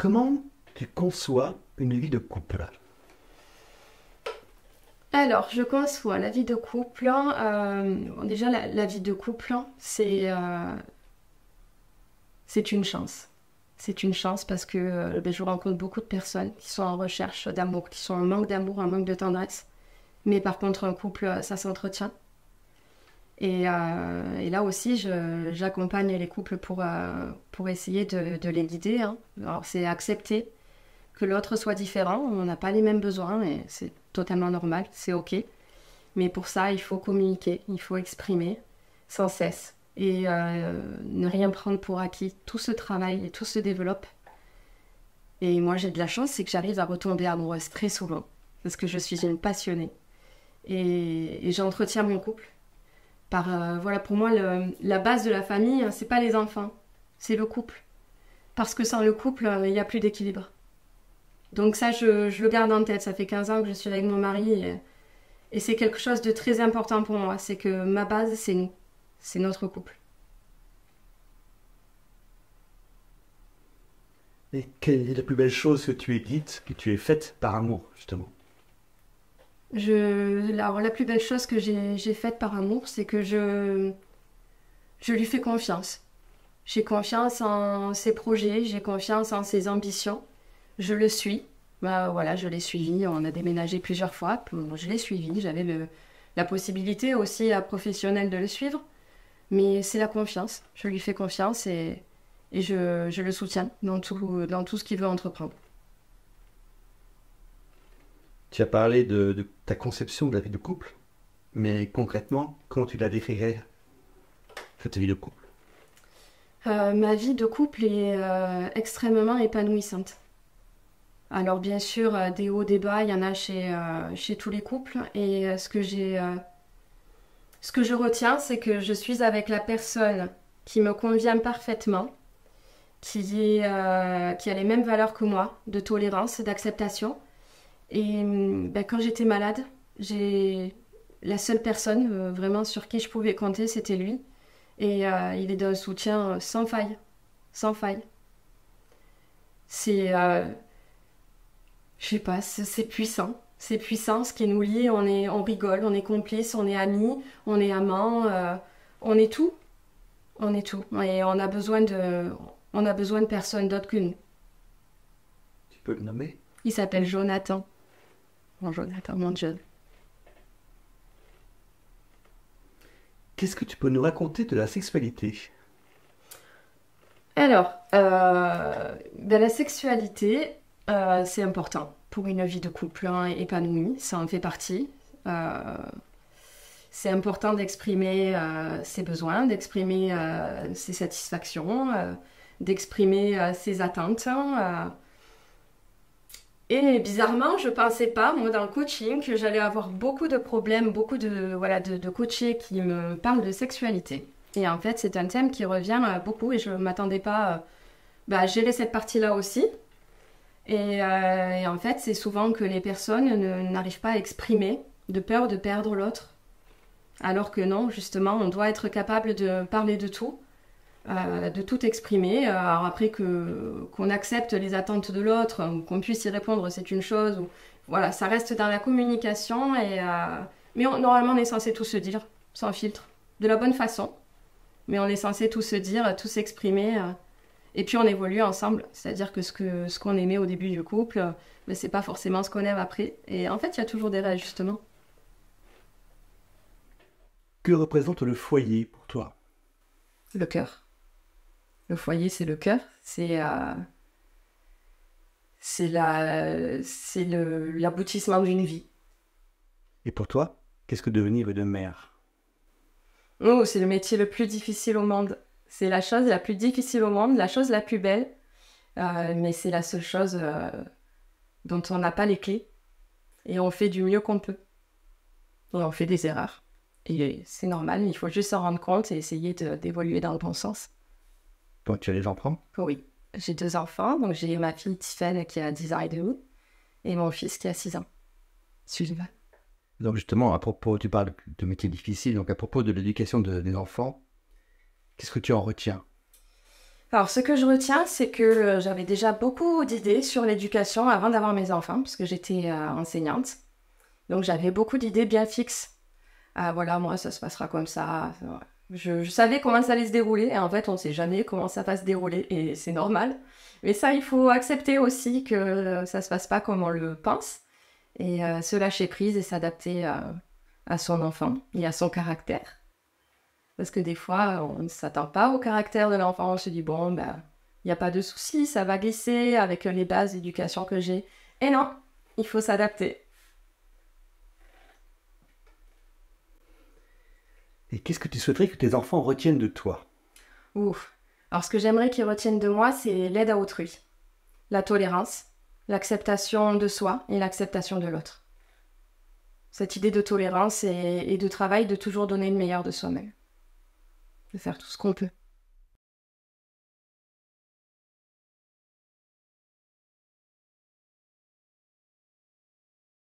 Comment tu conçois une vie de couple? Alors, je conçois la vie de couple. Bon, déjà, la vie de couple, c'est une chance. C'est une chance parce que je rencontre beaucoup de personnes qui sont en recherche d'amour, qui sont en manque d'amour, en manque de tendresse. Mais par contre, un couple, ça s'entretient. Et là aussi, j'accompagne les couples pour essayer de les guider, hein. Alors, c'est accepter que l'autre soit différent. On n'a pas les mêmes besoins et c'est totalement normal, c'est OK. Mais pour ça, il faut communiquer, il faut exprimer sans cesse et ne rien prendre pour acquis. Tout se travaille et tout se développe. Et moi, j'ai de la chance, c'est que j'arrive à retomber amoureuse très souvent parce que je suis une passionnée. Et j'entretiens mon couple. Voilà, pour moi, la base de la famille, hein, c'est pas les enfants, c'est le couple. Parce que sans le couple, il n'y a plus d'équilibre. Donc ça, je le garde en tête. Ça fait 15 ans que je suis avec mon mari et c'est quelque chose de très important pour moi. C'est que ma base, c'est nous. C'est notre couple. Et quelle est la plus belle chose que tu aies dite, que tu aies faite par amour, justement? Alors, la plus belle chose que j'ai faite par amour, c'est que je lui fais confiance. J'ai confiance en ses projets, j'ai confiance en ses ambitions. Je le suis. Bah, voilà, je l'ai suivi. On a déménagé plusieurs fois. Bon, je l'ai suivi. J'avais la possibilité aussi professionnelle de le suivre. Mais c'est la confiance. Je lui fais confiance et je le soutiens dans tout ce qu'il veut entreprendre. Tu as parlé de ta conception de la vie de couple, mais concrètement, comment tu la décrirais, cette vie de couple? Ma vie de couple est extrêmement épanouissante. Alors bien sûr, des hauts, des bas, il y en a chez tous les couples. Et ce que je retiens, c'est que je suis avec la personne qui me convient parfaitement, qui a les mêmes valeurs que moi, de tolérance, d'acceptation. Et quand j'étais malade, la seule personne vraiment sur qui je pouvais compter, c'était lui. Et il est d'un soutien sans faille, sans faille. C'est, je sais pas, c'est puissant. C'est puissant, ce qui nous lie, on rigole, on est complices, on est amis, on est amants, on est tout. On est tout. Et on a besoin de personne d'autre que nous. Tu peux le nommer? Il s'appelle Jonathan. Bon, Jonathan, mon Dieu. Qu'est-ce que tu peux nous raconter de la sexualité? Alors, la sexualité, c'est important pour une vie de couple hein, épanouie, ça en fait partie. Euh, c'est important d'exprimer ses besoins, d'exprimer ses satisfactions, d'exprimer ses attentes. Et bizarrement, je pensais pas, moi, dans le coaching, que j'allais avoir beaucoup de problèmes, beaucoup de coachés qui me parlent de sexualité. Et en fait, c'est un thème qui revient beaucoup et je ne m'attendais pas à gérer cette partie-là aussi. Et en fait, c'est souvent que les personnes n'arrivent pas à exprimer de peur de perdre l'autre. Alors que non, justement, on doit être capable de parler de tout exprimer. Alors après qu'on accepte les attentes de l'autre, qu'on puisse y répondre, c'est une chose. Voilà, ça reste dans la communication. Mais normalement, on est censé tout se dire, sans filtre, de la bonne façon. Mais on est censé tout se dire, tout s'exprimer. Et puis on évolue ensemble. C'est-à-dire que ce qu'on aimait au début du couple, mais c'est pas forcément ce qu'on aime après. Et en fait, il y a toujours des réajustements. Que représente le foyer pour toi? Le cœur. Le foyer, c'est le cœur. C'est l'aboutissement d'une vie. Et pour toi, qu'est-ce que devenir une mère? Oh, c'est le métier le plus difficile au monde. C'est la chose la plus difficile au monde, la chose la plus belle. Mais c'est la seule chose dont on n'a pas les clés. Et on fait du mieux qu'on peut. Et on fait des erreurs. Et c'est normal, il faut juste s'en rendre compte et essayer d'évoluer dans le bon sens. Quand tu as les enfants? Oui, j'ai 2 enfants. Donc j'ai ma fille Tiffany qui a 10 ans et demi et mon fils qui a 6 ans. Sullivan. Donc justement, à propos, tu parles de métiers difficiles, donc à propos de l'éducation des enfants, qu'est-ce que tu en retiens? Alors, ce que je retiens, c'est que j'avais déjà beaucoup d'idées sur l'éducation avant d'avoir mes enfants, puisque j'étais enseignante. Donc, j'avais beaucoup d'idées bien fixes. Voilà, moi, ça se passera comme ça. Je savais comment ça allait se dérouler, et en fait, on ne sait jamais comment ça va se dérouler, et c'est normal. Mais ça, il faut accepter aussi que ça ne se passe pas comme on le pense, et se lâcher prise et s'adapter à son enfant et à son caractère. Parce que des fois, on ne s'attend pas au caractère de l'enfant, on se dit, bon, ben, il n'y a pas de souci, ça va glisser avec les bases d'éducation que j'ai. Et non, il faut s'adapter. Et qu'est-ce que tu souhaiterais que tes enfants retiennent de toi? Ouf. Alors, ce que j'aimerais qu'ils retiennent de moi, c'est l'aide à autrui, la tolérance, l'acceptation de soi et l'acceptation de l'autre. Cette idée de tolérance et de travail, de toujours donner le meilleur de soi-même. De faire tout ce qu'on peut.